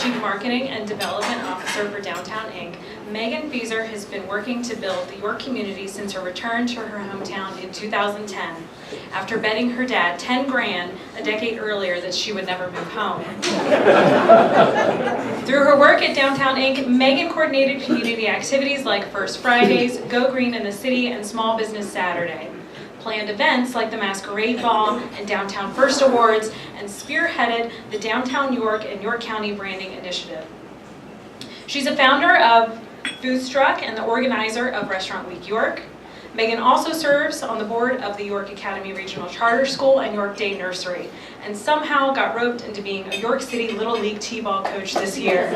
Chief Marketing and Development Officer for Downtown Inc., Meagan Feeser has been working to build the York community since her return to her hometown in 2010, after betting her dad 10 grand a decade earlier that she would never move home. Through her work at Downtown Inc., Meagan coordinated community activities like First Fridays, Go Green in the City, and Small Business Saturday, planned events like the Masquerade Ball and Downtown First Awards, and spearheaded the Downtown York and York County Branding Initiative. She's a founder of Foodstruck and the organizer of Restaurant Week York. Meagan also serves on the board of the York Academy Regional Charter School and York Day Nursery, and somehow got roped into being a York City Little League T-ball coach this year.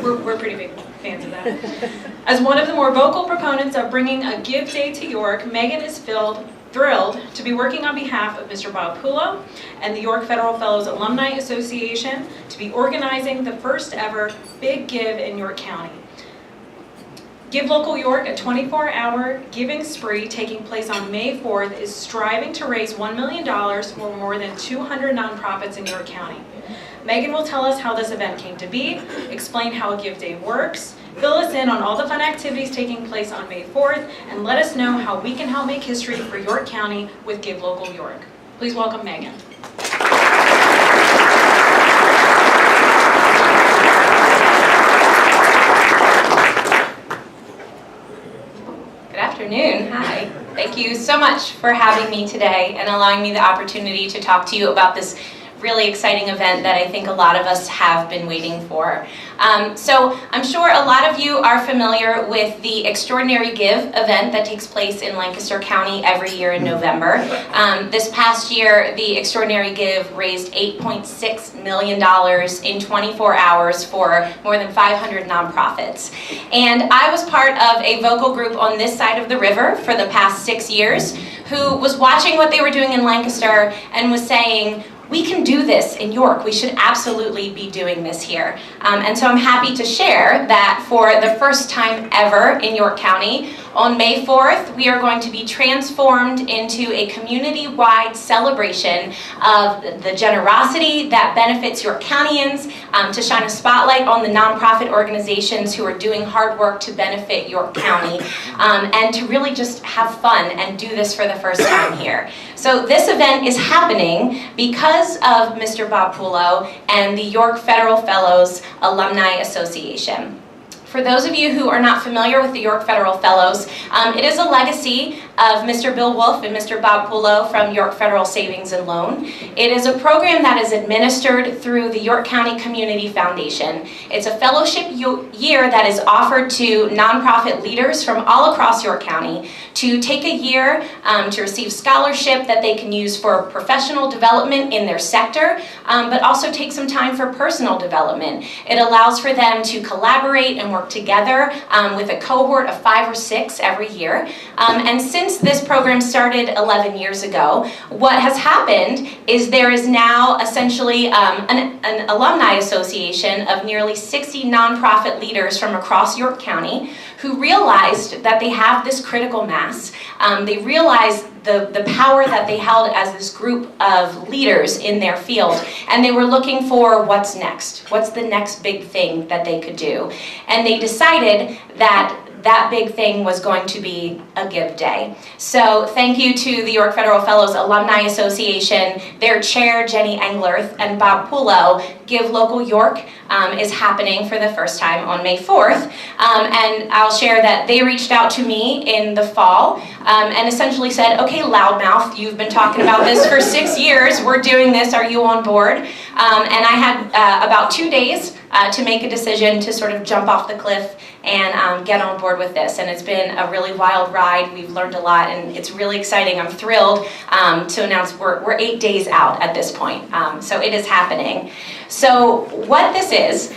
We're pretty big fans of that. As one of the more vocal proponents of bringing a Give Day to York, Meagan is thrilled to be working on behalf of Mr. Bob Pullo and the York Federal Fellows Alumni Association to be organizing the first ever Big Give in York County. Give Local York, a 24-hour giving spree taking place on May 4th, is striving to raise $1 million for more than 200 nonprofits in York County. Meagan will tell us how this event came to be, explain how a Give Day works, fill us in on all the fun activities taking place on May 4th, and let us know how we can help make history for York County with Give Local York. Please welcome Meagan. Good afternoon. Hi. Thank you so much for having me today and allowing me the opportunity to talk to you about this really exciting event that I think a lot of us have been waiting for. So I'm sure a lot of you are familiar with the Extraordinary Give event that takes place in Lancaster County every year in November. This past year, the Extraordinary Give raised $8.6 million in 24 hours for more than 500 nonprofits. And I was part of a vocal group on this side of the river for the past 6 years who was watching what they were doing in Lancaster and was saying, we can do this in York. We should absolutely be doing this here. And so I'm happy to share that for the first time ever in York County, on May 4th, we are going to be transformed into a community-wide celebration of the generosity that benefits York Countyans, to shine a spotlight on the nonprofit organizations who are doing hard work to benefit York County, and to really just have fun and do this for the first time here. So this event is happening because of Mr. Bob Pullo and the York Federal Fellows Alumni Association. For those of you who are not familiar with the York Federal Fellows, it is a legacy of Mr. Bill Wolf and Mr. Bob Pullo from York Federal Savings and Loan. It is a program that is administered through the York County Community Foundation. It's a fellowship year that is offered to nonprofit leaders from all across York County to take a year to receive scholarship that they can use for professional development in their sector, but also take some time for personal development. It allows for them to collaborate and work together with a cohort of 5 or 6 every year. And since this program started 11 years ago, what has happened is there is now essentially an alumni association of nearly 60 nonprofit leaders from across York County who realized that they have this critical mass. They realized the power that they held as this group of leaders in their field, and they were looking for what's next. What's the next big thing that they could do? And they decided that that big thing was going to be a Give Day. So thank you to the York Federal Fellows Alumni Association, their chair, Jenny Englerth, and Bob Pullo. Give Local York is happening for the first time on May 4th. And I'll share that they reached out to me in the fall and essentially said, okay, loudmouth, you've been talking about this for 6 years. We're doing this. Are you on board? And I had about 2 days to make a decision to sort of jump off the cliff and get on board with this. And it's been a really wild ride. We've learned a lot, and it's really exciting. I'm thrilled to announce we're 8 days out at this point. So it is happening. So what this is,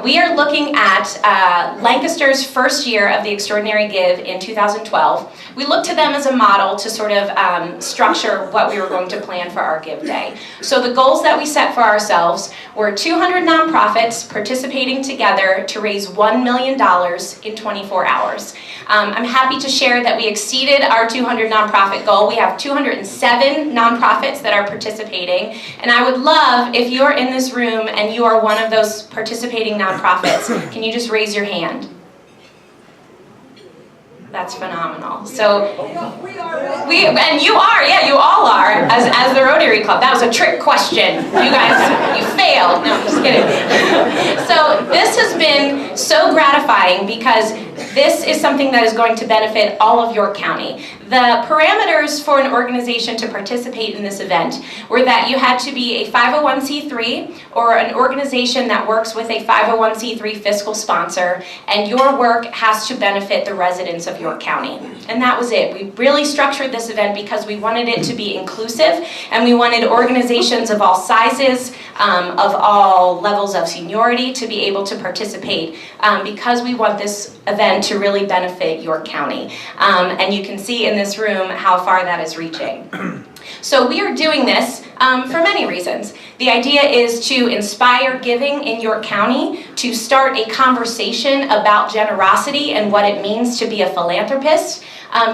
we are looking at Lancaster's first year of the Extraordinary Give in 2012. We looked to them as a model to sort of structure what we were going to plan for our Give Day. So the goals that we set for ourselves were 200 nonprofits participating together to raise $1 million in 24 hours. I'm happy to share that we exceeded our 200 nonprofit goal. We have 207 nonprofits that are participating, and I would love if you're in this room and you are one of those participating nonprofits, can you just raise your hand? That's phenomenal. So, and you are, yeah, you all are, as the Rotary Club. That was a trick question. You guys, you failed. No, I'm just kidding. So this has been so gratifying because this is something that is going to benefit all of York County. The parameters for an organization to participate in this event were that you had to be a 501c3 or an organization that works with a 501c3 fiscal sponsor, and your work has to benefit the residents of York County. And that was it. We really structured this event because we wanted it to be inclusive, and we wanted organizations of all sizes, of all levels of seniority to be able to participate because we want this event to really benefit York County. And you can see in this room how far that is reaching. So we are doing this for many reasons. The idea is to inspire giving in York County, to start a conversation about generosity and what it means to be a philanthropist,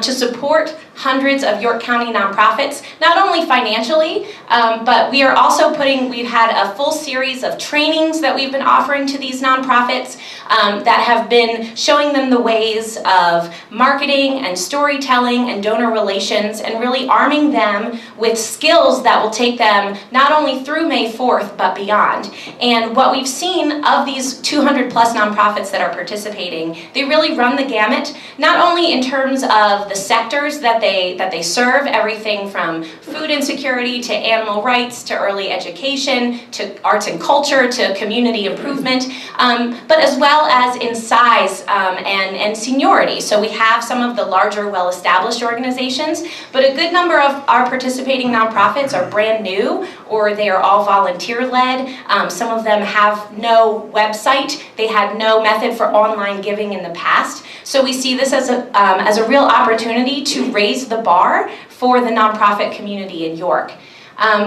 to support hundreds of York County nonprofits, not only financially, but we are also we've had a full series of trainings that we've been offering to these nonprofits that have been showing them the ways of marketing and storytelling and donor relations, and really arming them with skills that will take them not only through May 4th, but beyond. And what we've seen of these 200 plus nonprofits that are participating, they really run the gamut, not only in terms of the sectors that they serve, everything from food insecurity to animal rights to early education to arts and culture to community improvement, but as well as in size and seniority. So we have some of the larger, well-established organizations, but a good number of our participating nonprofits are brand new, or they are all volunteer-led. Some of them have no website. They had no method for online giving in the past. So we see this as a real opportunity to raise the bar for the nonprofit community in York.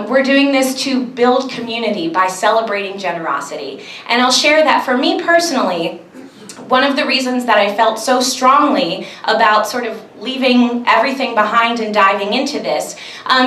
We're doing this to build community by celebrating generosity. And I'll share that for me personally, one of the reasons that I felt so strongly about sort of leaving everything behind and diving into this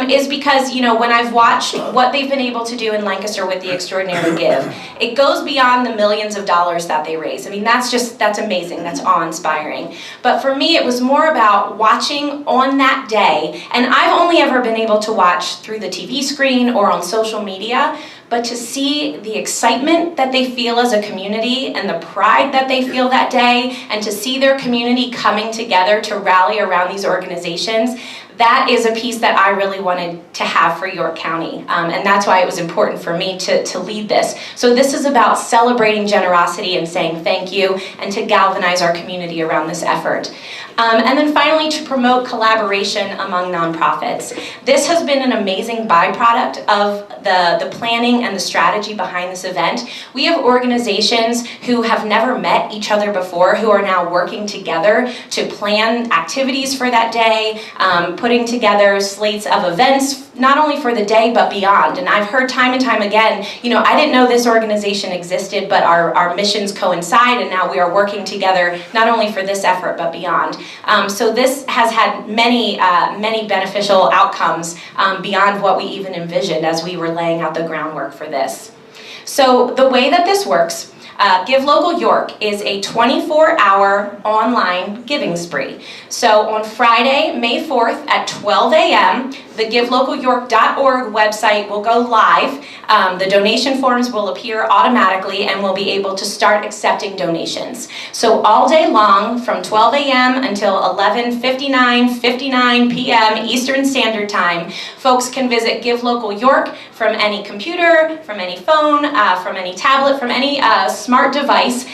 is because, you know, when I've watched what they've been able to do in Lancaster with the Extraordinary Give, it goes beyond the millions of dollars that they raise. I mean, that's amazing, that's awe-inspiring. But for me, it was more about watching on that day, and I've only ever been able to watch through the TV screen or on social media, but to see the excitement that they feel as a community and the pride that they feel that day, and to see their community coming together to rally around these organizations, that is a piece that I really wanted to have for York County. And that's why it was important for me to lead this. So this is about celebrating generosity and saying thank you, and to galvanize our community around this effort. And then finally, to promote collaboration among nonprofits. This has been an amazing byproduct of the planning and the strategy behind this event. We have organizations who have never met each other before, who are now working together to plan activities for that day, putting together slates of events, not only for the day, but beyond. And I've heard time and time again, you know, I didn't know this organization existed, but our missions coincide, and now we are working together, not only for this effort, but beyond. So this has had many beneficial outcomes beyond what we even envisioned as we were laying out the groundwork for this. So the way that this works, Give Local York is a 24-hour online giving spree. So on Friday, May 4th at 12 a.m., the givelocalyork.org website will go live. The donation forms will appear automatically, and we'll be able to start accepting donations. So all day long, from 12 a.m. until 11:59 p.m. Eastern Standard Time, folks can visit Give Local York from any computer, from any phone, from any tablet, from any smart device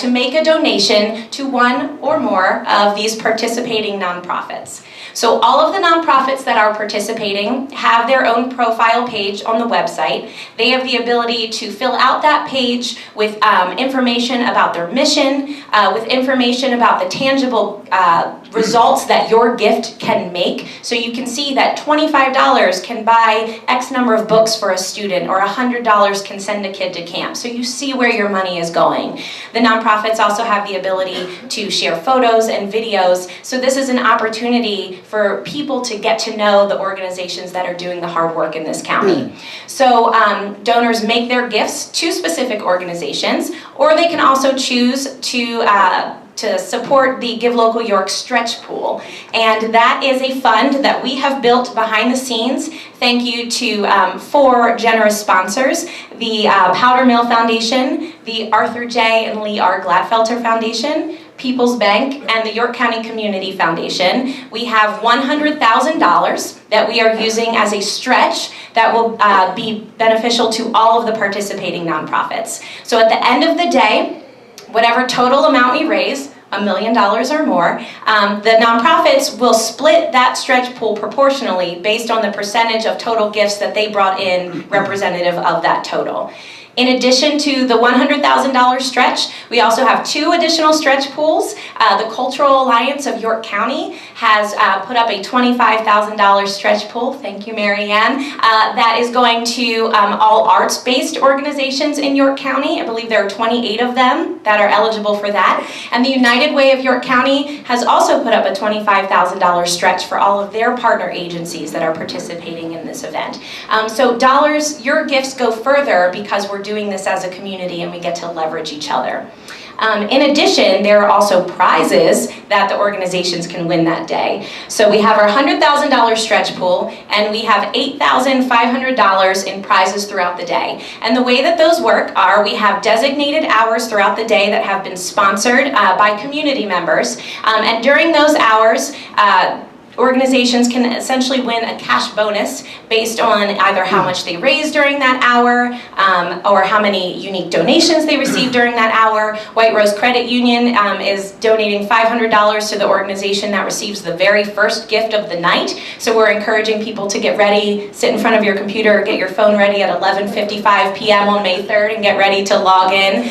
to make a donation to one or more of these participating nonprofits. So all of the nonprofits that are participating have their own profile page on the website. They have the ability to fill out that page with information about their mission, with information about the tangible results that your gift can make. So you can see that $25 can buy X number of books for a student, or $100 can send a kid to camp. So you see where your money is going. The nonprofits also have the ability to share photos and videos. So this is an opportunity for people to get to know the organizations that are doing the hard work in this county. So donors make their gifts to specific organizations, or they can also choose to support the Give Local York Stretch Pool. And that is a fund that we have built behind the scenes. Thank you to 4 generous sponsors: the Powder Mill Foundation, the Arthur J. and Lee R. Gladfelter Foundation, People's Bank, and the York County Community Foundation. We have $100,000 that we are using as a stretch that will be beneficial to all of the participating nonprofits. So at the end of the day, whatever total amount we raise, $1 million or more, the nonprofits will split that stretch pool proportionally based on the percentage of total gifts that they brought in representative of that total. In addition to the $100,000 stretch, we also have 2 additional stretch pools. The Cultural Alliance of York County has put up a $25,000 stretch pool, thank you, Mary Ann, that is going to all arts-based organizations in York County. I believe there are 28 of them that are eligible for that. And the United Way of York County has also put up a $25,000 stretch for all of their partner agencies that are participating in this event. So dollars, your gifts go further because we're doing this as a community and we get to leverage each other. In addition, there are also prizes that the organizations can win that day. So we have our $100,000 stretch pool, and we have $8,500 in prizes throughout the day. And the way that those work are, we have designated hours throughout the day that have been sponsored by community members. And during those hours, organizations can essentially win a cash bonus based on either how much they raised during that hour, or how many unique donations they received during that hour. White Rose Credit Union is donating $500 to the organization that receives the very first gift of the night. So we're encouraging people to get ready, sit in front of your computer, get your phone ready at 11:55 p.m. on May 3rd and get ready to log in.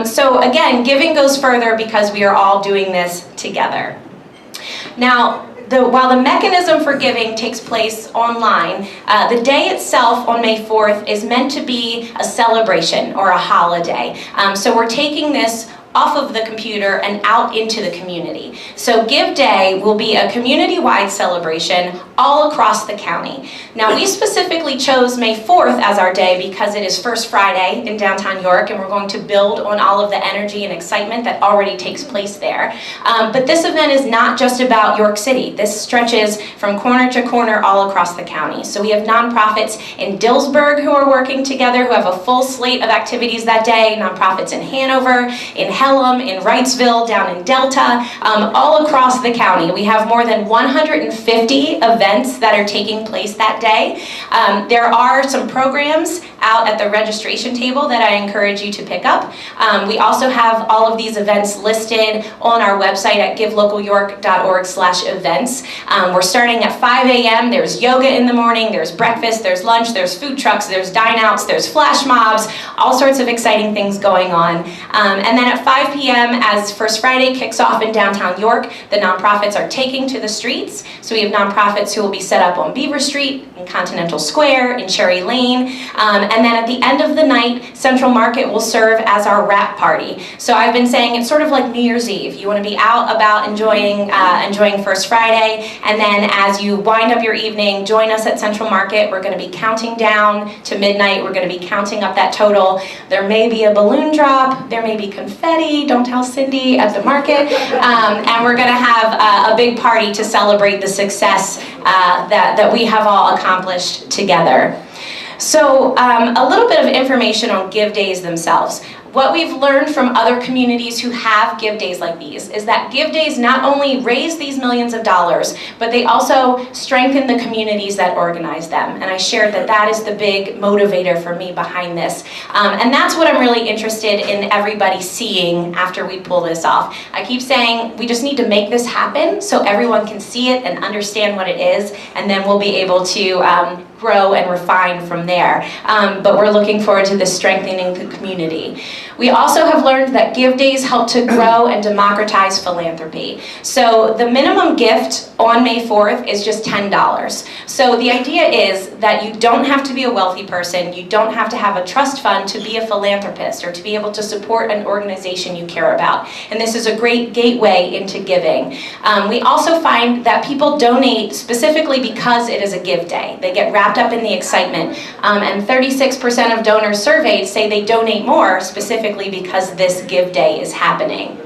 So again, giving goes further because we are all doing this together. Now, while the mechanism for giving takes place online, the day itself on May 4th is meant to be a celebration or a holiday. So we're taking this off of the computer and out into the community. So Give Day will be a community-wide celebration all across the county. Now, we specifically chose May 4th as our day because it is First Friday in downtown York, and we're going to build on all of the energy and excitement that already takes place there. But this event is not just about York City. This stretches from corner to corner all across the county. So we have nonprofits in Dillsburg who are working together, who have a full slate of activities that day, nonprofits in Hanover, in Pelham, in Wrightsville, down in Delta, all across the county. We have more than 150 events that are taking place that day. There are some programs out at the registration table that I encourage you to pick up. We also have all of these events listed on our website at givelocalyork.org/events. We're starting at 5 a.m. There's yoga in the morning, there's breakfast, there's lunch, there's food trucks, there's dine-outs, there's flash mobs, all sorts of exciting things going on. And then at 5 p.m. as First Friday kicks off in downtown York, the nonprofits are taking to the streets. So we have nonprofits who will be set up on Beaver Street, in Continental Square, in Cherry Lane. And then at the end of the night, Central Market will serve as our wrap party. So I've been saying it's sort of like New Year's Eve. You want to be out about enjoying First Friday, and then as you wind up your evening, join us at Central Market. We're going to be counting down to midnight. We're going to be counting up that total. There may be a balloon drop. There may be confetti. Don't tell Cindy at the market. And we're going to have a big party to celebrate the success that we have all accomplished together. So a little bit of information on Give Days themselves. What we've learned from other communities who have Give Days like these is that Give Days not only raise these millions of dollars, but they also strengthen the communities that organize them. And I shared that that is the big motivator for me behind this. And that's what I'm really interested in everybody seeing after we pull this off. I keep saying we just need to make this happen so everyone can see it and understand what it is, and then we'll be able to grow and refine from there. But we're looking forward to this strengthening the community. We also have learned that Give Days help to grow and democratize philanthropy. So the minimum gift on May 4th is just $10. So the idea is that you don't have to be a wealthy person, you don't have to have a trust fund to be a philanthropist or to be able to support an organization you care about. And this is a great gateway into giving. We also find that people donate specifically because it is a Give Day. They get wrapped up in the excitement. And 36% of donors surveyed say they donate more specifically because this Give Day is happening.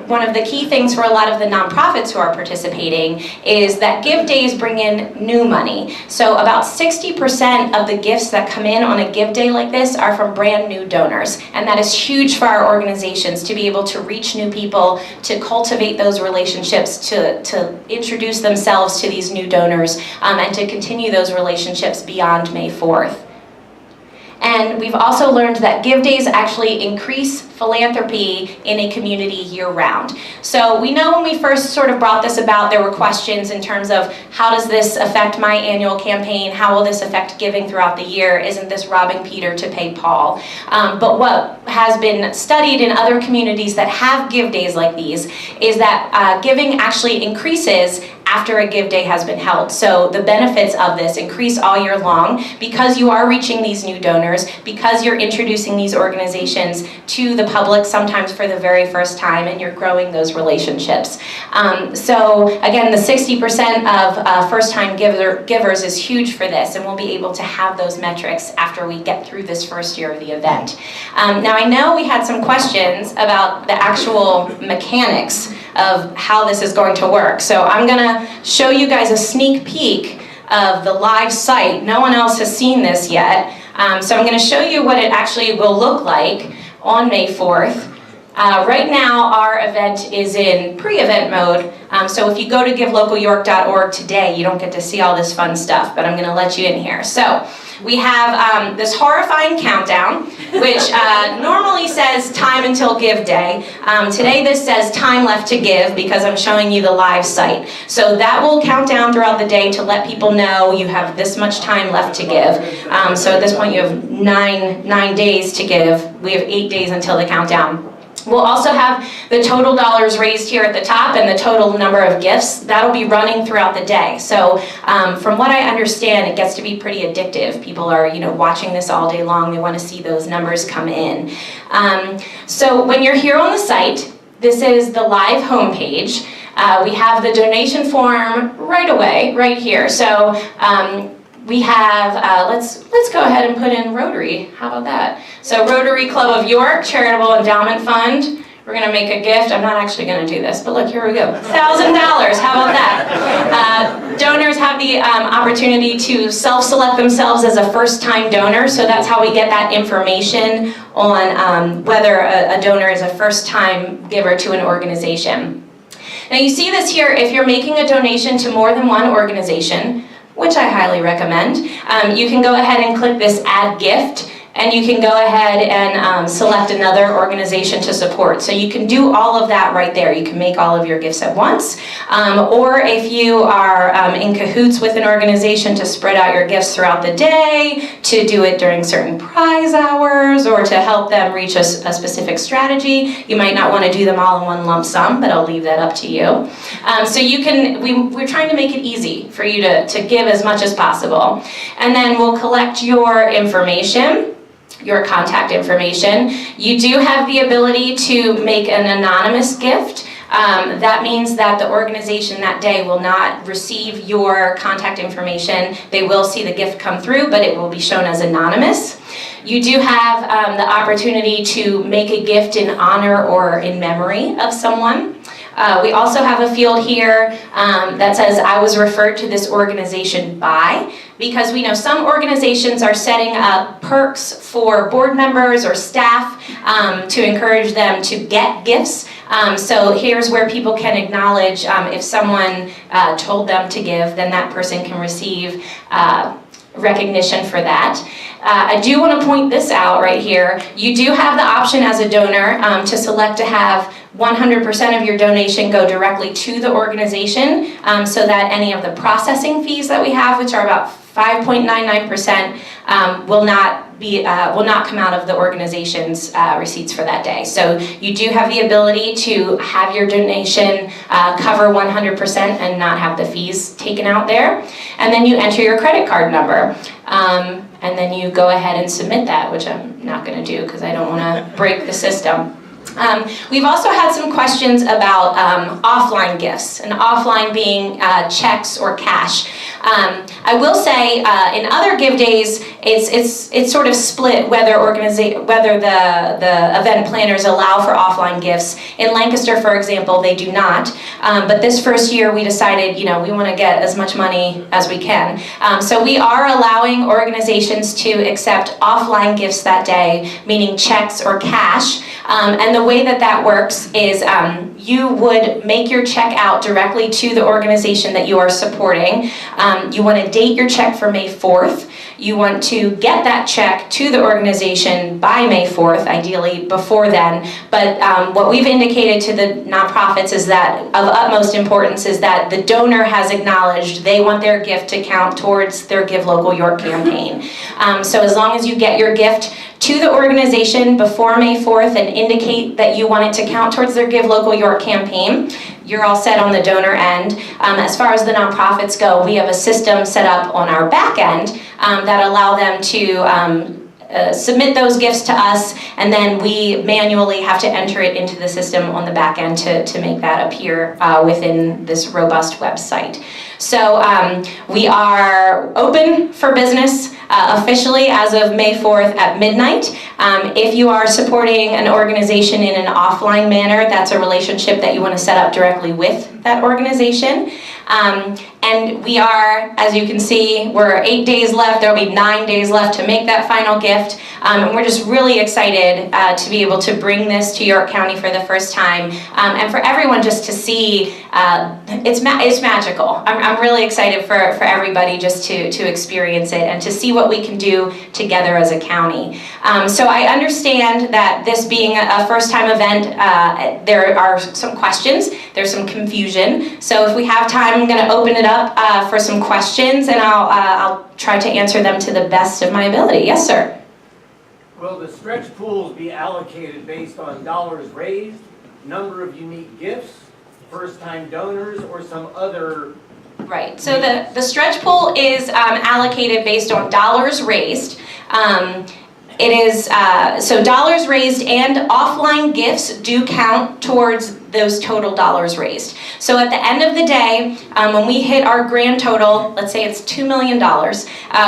One of the key things for a lot of the nonprofits who are participating is that Give Days bring in new money. So about 60% of the gifts that come in on a Give Day like this are from brand new donors. And that is huge for our organizations to be able to reach new people, to cultivate those relationships, to introduce themselves to these new donors, and to continue those relationships beyond May 4th. And we've also learned that Give Days actually increase philanthropy in a community year-round. So we know when we first sort of brought this about, there were questions in terms of how does this affect my annual campaign? How will this affect giving throughout the year? Isn't this robbing Peter to pay Paul? But what has been studied in other communities that have Give Days like these is that giving actually increases after a Give Day has been held. So the benefits of this increase all year long because you are reaching these new donors, because you're introducing these organizations to the public sometimes for the very first time, and you're growing those relationships. So again, the 60% of first-time givers is huge for this, and we'll be able to have those metrics after we get through this first year of the event. Now I know we had some questions about the actual mechanics of how this is going to work. So I'm gonna show you guys a sneak peek of the live site. No one else has seen this yet. So I'm gonna show you what it actually will look like on May 4th. Right now, our event is in pre-event mode. So if you go to givelocalyork.org today, you don't get to see all this fun stuff, but I'm gonna let you in here. So we have this horrifying countdown, which normally says time until Give Day. Today this says time left to give because I'm showing you the live site. So that will count down throughout the day to let people know you have this much time left to give. So at this point you have nine days to give. We have 8 days until the countdown. We'll also have the total dollars raised here at the top and the total number of gifts. That'll be running throughout the day. So from what I understand, it gets to be pretty addictive. People are, watching this all day long. They want to see those numbers come in. So when you're here on the site, this is the live homepage. We have the donation form right away, right here. So we have, let's go ahead and put in Rotary. How about that? So Rotary Club of York Charitable Endowment Fund. We're gonna make a gift. I'm not actually gonna do this, but look, here we go. $1,000, how about that? Donors have the opportunity to self-select themselves as a first-time donor, so that's how we get that information on whether a donor is a first-time giver to an organization. Now you see this here, if you're making a donation to more than one organization, which I highly recommend, you can go ahead and click this Add Gift, and you can go ahead and select another organization to support. So you can do all of that right there. You can make all of your gifts at once. Or if you are in cahoots with an organization to spread out your gifts throughout the day, to do it during certain prize hours, or to help them reach a specific strategy, you might not want to do them all in one lump sum, but I'll leave that up to you. So you can, we're trying to make it easy for you to give as much as possible. And then we'll collect your information, your contact information. You do have the ability to make an anonymous gift. That means that the organization that day will not receive your contact information. They will see the gift come through, but it will be shown as anonymous. You do have the opportunity to make a gift in honor or in memory of someone. We also have a field here that says, I was referred to this organization by, because we know some organizations are setting up perks for board members or staff to encourage them to get gifts. So here's where people can acknowledge if someone told them to give, then that person can receive recognition for that. I do want to point this out right here. You do have the option as a donor to select to have 100% of your donation go directly to the organization so that any of the processing fees that we have, which are about 5.99% will not come out of the organization's receipts for that day. So you do have the ability to have your donation cover 100% and not have the fees taken out there. And then you enter your credit card number. And then you go ahead and submit that, which I'm not going to do because I don't want to break the system. We've also had some questions about offline gifts, and offline being checks or cash. I will say in other give days, it's sort of split whether the event planners allow for offline gifts. In Lancaster, for example, they do not. But this first year, we decided, we want to get as much money as we can. So we are allowing organizations to accept offline gifts that day, meaning checks or cash. And the way that works is you would make your check out directly to the organization that you are supporting. You want to date your check for May 4th. You want to get that check to the organization by May 4th, ideally before then. But what we've indicated to the nonprofits is that of utmost importance is that the donor has acknowledged they want their gift to count towards their Give Local York campaign. So as long as you get your gift to the organization before May 4th and indicate that you want it to count towards their Give Local York campaign, you're all set on the donor end. As far as the nonprofits go, we have a system set up on our back end that allow them to submit those gifts to us, and then we manually have to enter it into the system on the back end to make that appear within this robust website. So we are open for business officially as of May 4th at midnight. If you are supporting an organization in an offline manner, that's a relationship that you want to set up directly with that organization. And we are, as you can see, we're 8 days left. There'll be 9 days left to make that final gift. And we're just really excited to be able to bring this to York County for the first time. And for everyone just to see, it's magical. I'm really excited for everybody just to experience it and to see what we can do together as a county. So I understand that this being a first-time event, there are some questions, there's some confusion. So if we have time, I'm going to open it up for some questions, and I'll try to answer them to the best of my ability. Yes, sir. Will the stretch pools be allocated based on dollars raised, number of unique gifts, first-time donors, or some other? Right, so the stretch pool is allocated based on dollars raised. It is, so dollars raised and offline gifts do count towards those total dollars raised. So at the end of the day, when we hit our grand total, let's say it's $2 million,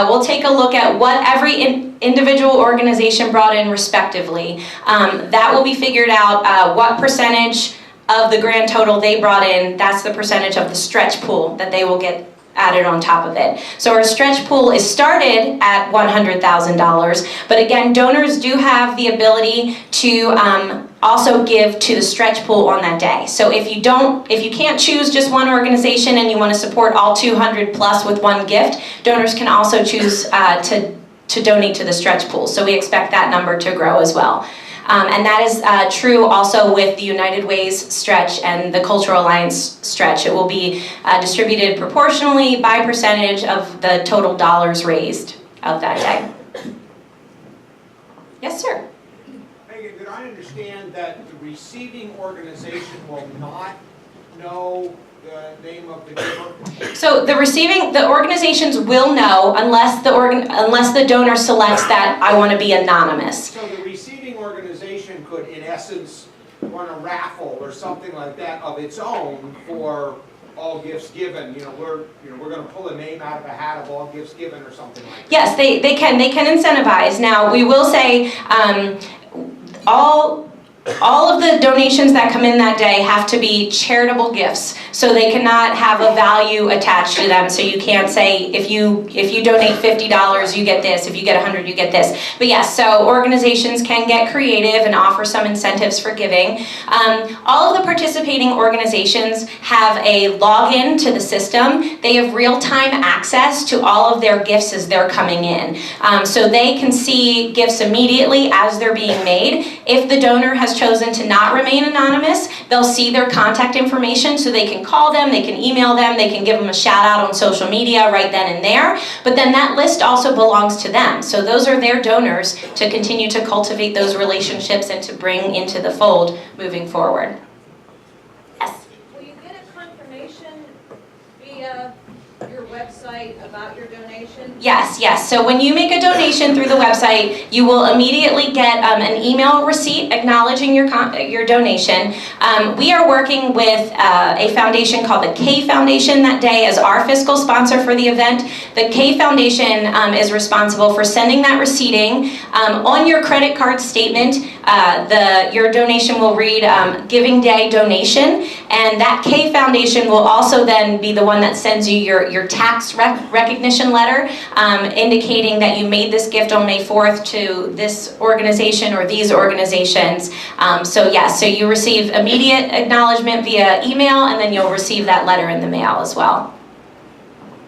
we'll take a look at what every individual organization brought in respectively. That will be figured out what percentage of the grand total they brought in, that's the percentage of the stretch pool that they will get added on top of it. So our stretch pool is started at $100,000, but again, donors do have the ability to also give to the stretch pool on that day. So if you can't choose just one organization and you want to support all 200 plus with one gift, donors can also choose to donate to the stretch pool. So we expect that number to grow as well. And that is true also with the United Way's stretch and the Cultural Alliance stretch. It will be distributed proportionally by percentage of the total dollars raised of that day. Yes, sir. Megan, did I understand that the receiving organization will not know the name of the giver? So the organizations will know unless the donor selects that I want to be anonymous. So the receiving organization could, in essence, run a raffle or something like that of its own for all gifts given. We're going to pull a name out of a hat of all gifts given or something like that. Yes, they can incentivize. Now we will say all of the donations that come in that day have to be charitable gifts, so they cannot have a value attached to them. So you can't say if you donate $50 you get this, if you get 100 you get this. But yes, so organizations can get creative and offer some incentives for giving. All of the participating organizations have a login to the system. They have real-time access to all of their gifts as they're coming in. So they can see gifts immediately as they're being made. If the donor has chosen to not remain anonymous, they'll see their contact information so they can can call them, they can email them, they can give them a shout out on social media right then and there. But then that list also belongs to them. So those are their donors to continue to cultivate those relationships and to bring into the fold moving forward. Yes? Will you get a confirmation via your website about your donation? Yes, yes. So when you make a donation through the website, you will immediately get an email receipt acknowledging your donation. We are working with a foundation called the K Foundation that day as our fiscal sponsor for the event. The K Foundation is responsible for sending that receipting. On your credit card statement, your donation will read Giving Day Donation, and that K Foundation will also then be the one that sends you your tax recognition letter indicating that you made this gift on May 4th to this organization or these organizations. So yes, so you receive immediate acknowledgement via email, and then you'll receive that letter in the mail as well.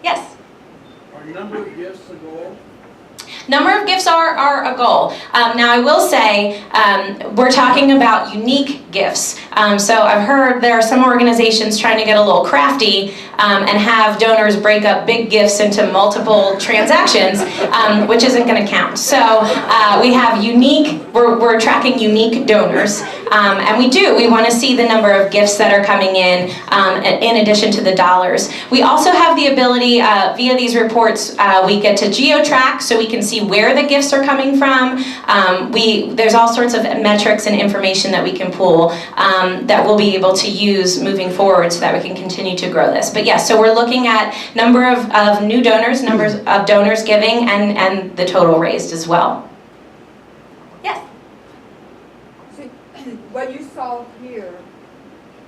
Yes? Are number of gifts a goal? Number of gifts are a goal. Now I will say, we're talking about unique gifts. So I've heard there are some organizations trying to get a little crafty and have donors break up big gifts into multiple transactions, which isn't going to count. So we have we're tracking unique donors. And we want to see the number of gifts that are coming in addition to the dollars. We also have the ability, via these reports, we get to geo-track so we can see where the gifts are coming from. There's all sorts of metrics and information that we can pull that we'll be able to use moving forward so that we can continue to grow this. But yes, so we're looking at number of new donors, numbers of donors giving, and the total raised as well. Yes? So what you saw here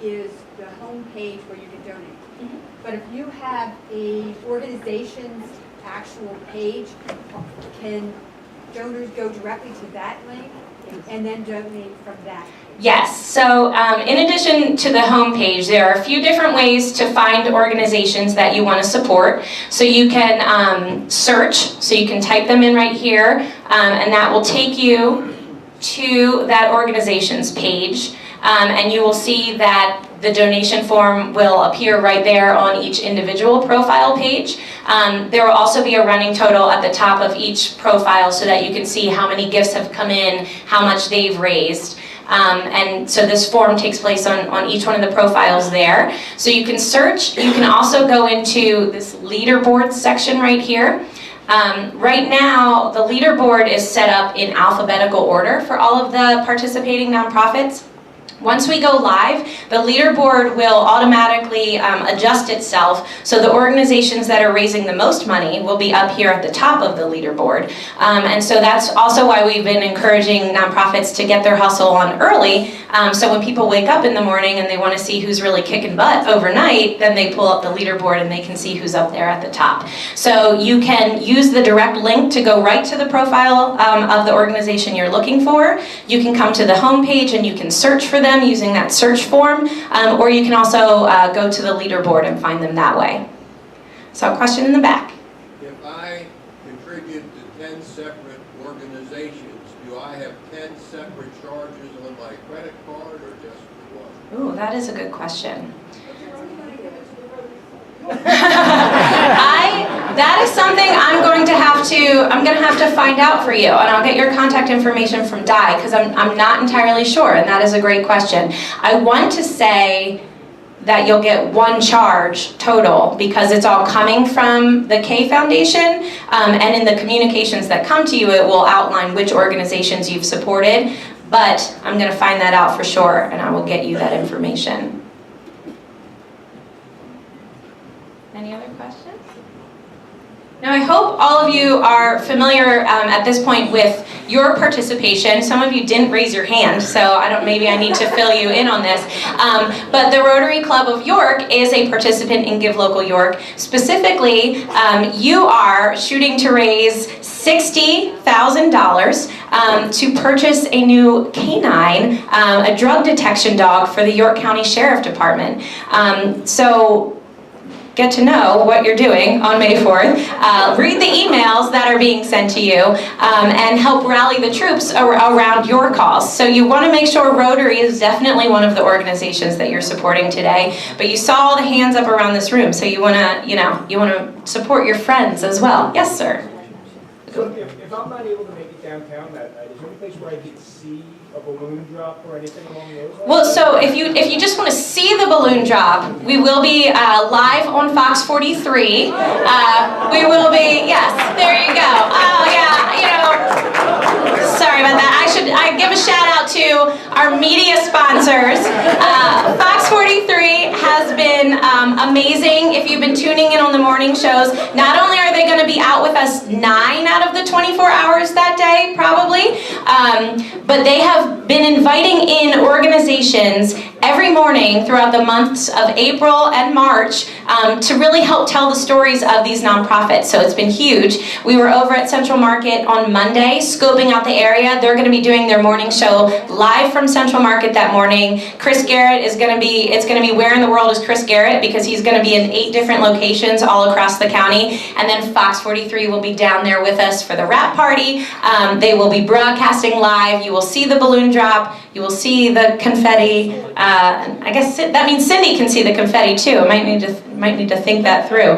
is the home page where you can donate. Mhm. But if you have a organization's actual page, can donors go directly to that link and then donate from that? Yes, so in addition to the homepage, there are a few different ways to find organizations that you want to support. So you can search, so you can type them in right here, and that will take you to that organization's page, and you will see that the donation form will appear right there on each individual profile page. There will also be a running total at the top of each profile so that you can see how many gifts have come in, how much they've raised. And so this form takes place on each one of the profiles there. So you can search. You can also go into this leaderboard section right here. Right now, the leaderboard is set up in alphabetical order for all of the participating nonprofits. Once we go live, the leaderboard will automatically adjust itself, so the organizations that are raising the most money will be up here at the top of the leaderboard. And so that's also why we've been encouraging nonprofits to get their hustle on early, so when people wake up in the morning and they want to see who's really kicking butt overnight, then they pull up the leaderboard and they can see who's up there at the top. So you can use the direct link to go right to the profile of the organization you're looking for. You can come to the home page and you can search for them using that search form, or you can also go to the leaderboard and find them that way. So a question in the back. If I contribute to 10 separate organizations, do I have 10 separate charges on my credit card or just one? Ooh, that is a good question. That is something I'm going to have to find out for you, and I'll get your contact information from Di, because I'm not entirely sure, and that is a great question. I want to say that you'll get one charge total because it's all coming from the K Foundation, and in the communications that come to you, it will outline which organizations you've supported, but I'm going to find that out for sure, and I will get you that information. Any other questions? Now, I hope all of you are familiar at this point with your participation. Some of you didn't raise your hand, so maybe I need to fill you in on this. But the Rotary Club of York is a participant in Give Local York. Specifically, you are shooting to raise $60,000 to purchase a new canine, a drug detection dog for the York County Sheriff Department. So get to know what you're doing on May 4th, read the emails that are being sent to you, and help rally the troops around your cause. So you want to make sure Rotary is definitely one of the organizations that you're supporting today, but you saw all the hands up around this room, so you want to support your friends as well. Yes, sir. So if I'm not able to make it downtown that night, is there any place where I could see a balloon drop or anything along those lines? Well, so if you just want to see the balloon drop, we will be live on Fox 43. We will be, yes, there you go. Oh yeah, sorry about that. I give a shout out to our media sponsors. Fox 43 has been amazing. If you've been tuning in on the morning shows, not only are they going to be out with us 9 out of the 24 hours that day, probably, but they have been inviting in organizations every morning throughout the months of April and March to really help tell the stories of these nonprofits. So it's been huge. We were over at Central Market on Monday scoping out the area. They're going to be doing their morning show live from Central Market that morning. Chris Garrett is going to be, it's going to be Where in the World is Chris Garrett, because he's going to be in 8 different locations all across the county. And then Fox 43 will be down there with us for the wrap party. They will be broadcasting live. You will see the balloon drop. You will see the confetti. I guess that means Cindy can see the confetti too. I might need to think that through.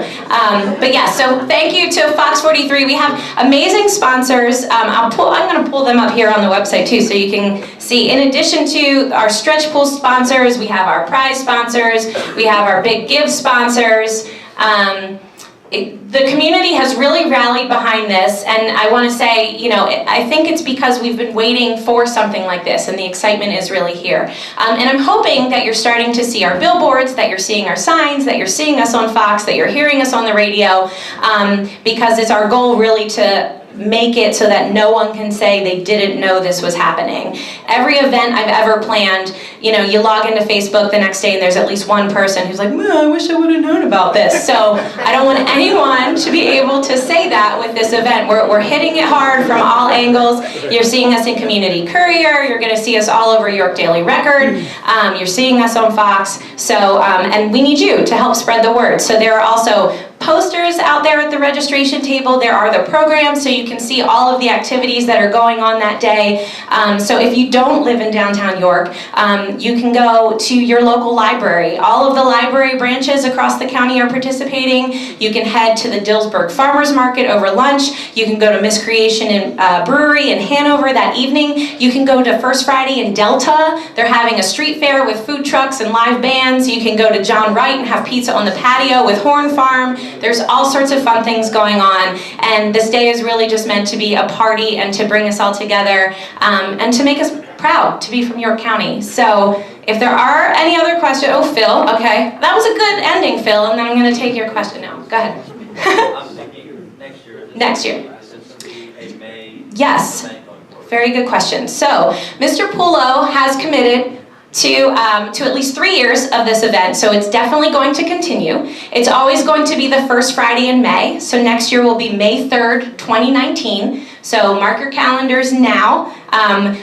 But yeah, so thank you to Fox 43. We have amazing sponsors. I'm going to pull them up here on the website too, so you can see. In addition to our stretch pool sponsors, we have our prize sponsors. We have our big give sponsors. The community has really rallied behind this, and I want to say, I think it's because we've been waiting for something like this, and the excitement is really here. And I'm hoping that you're starting to see our billboards, that you're seeing our signs, that you're seeing us on Fox, that you're hearing us on the radio, because it's our goal really to make it so that no one can say they didn't know this was happening. Every event I've ever planned, you log into Facebook the next day and there's at least one person who's like, I wish I would have known about this. So I don't want anyone to be able to say that with this event. We're hitting it hard from all angles. You're seeing us in Community Courier. You're going to see us all over York Daily Record. You're seeing us on Fox. So, and we need you to help spread the word. So there are also posters out there at the registration table. There are the programs, so you can see all of the activities that are going on that day. So if you don't live in downtown York, you can go to your local library. All of the library branches across the county are participating. You can head to the Dillsburg Farmers Market over lunch. You can go to Miss Creation Brewery in Hanover that evening. You can go to First Friday in Delta. They're having a street fair with food trucks and live bands. You can go to John Wright and have pizza on the patio with Horn Farm. There's all sorts of fun things going on, and this day is really just meant to be a party and to bring us all together and to make us proud to be from York County. So if there are any other questions, Phil, okay. That was a good ending, Phil, and then I'm going to take your question now. Go ahead. I'm thinking next year. Next year. Since it'll be a May. Yes. Very good question. So Mr. Pullo has committed to at least 3 years of this event, so it's definitely going to continue. It's always going to be the first Friday in May, so next year will be May 3rd, 2019. So mark your calendars now.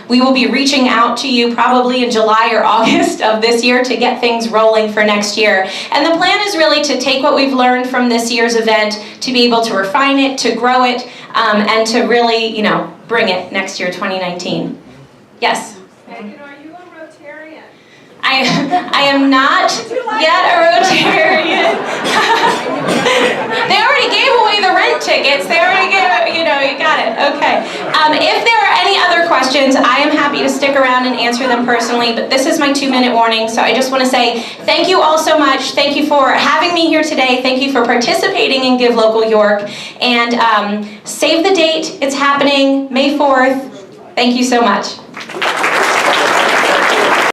We will be reaching out to you probably in July or August of this year to get things rolling for next year. And the plan is really to take what we've learned from this year's event, to be able to refine it, to grow it, and to really, bring it next year, 2019. Yes? Megan, are you a Rotarian? I am not yet a Rotarian. They already gave away the rent tickets. They already gave it, you got it. Okay. If there are any other questions, I am happy to stick around and answer them personally, but this is my 2-minute warning, so I just want to say thank you all so much. Thank you for having me here today. Thank you for participating in Give Local York. And save the date. It's happening May 4th. Thank you so much.